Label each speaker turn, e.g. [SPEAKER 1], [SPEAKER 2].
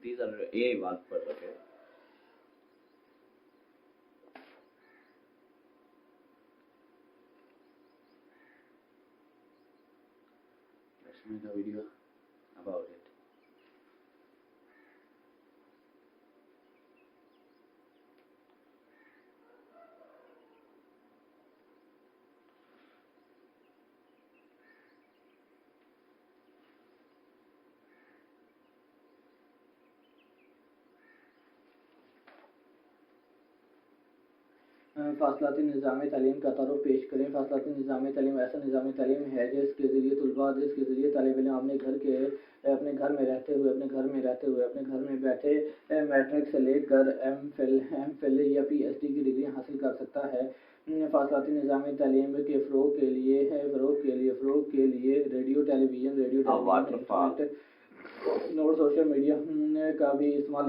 [SPEAKER 1] Please अगर AI बात कर सके। 10 minute का वीडियो about it.
[SPEAKER 2] फासलाती निज़ाम तालीम का तारुफ पेश करें। फासलाती निज़ाम तालीम ऐसा निज़ाम तालीम है जिसके ज़रिए तलबा जिसके ज़रिए तालिब इल्म अपने घर में रहते हुए अपने घर में बैठे मैट्रिक से लेकर एम.फिल या PhD की डिग्री हासिल कर सकता है। फासलाती निज़ाम तालीम के फ़रोग़ के लिए रेडियो टेलीविज़न और सोशल मीडिया का भी इस्तेमाल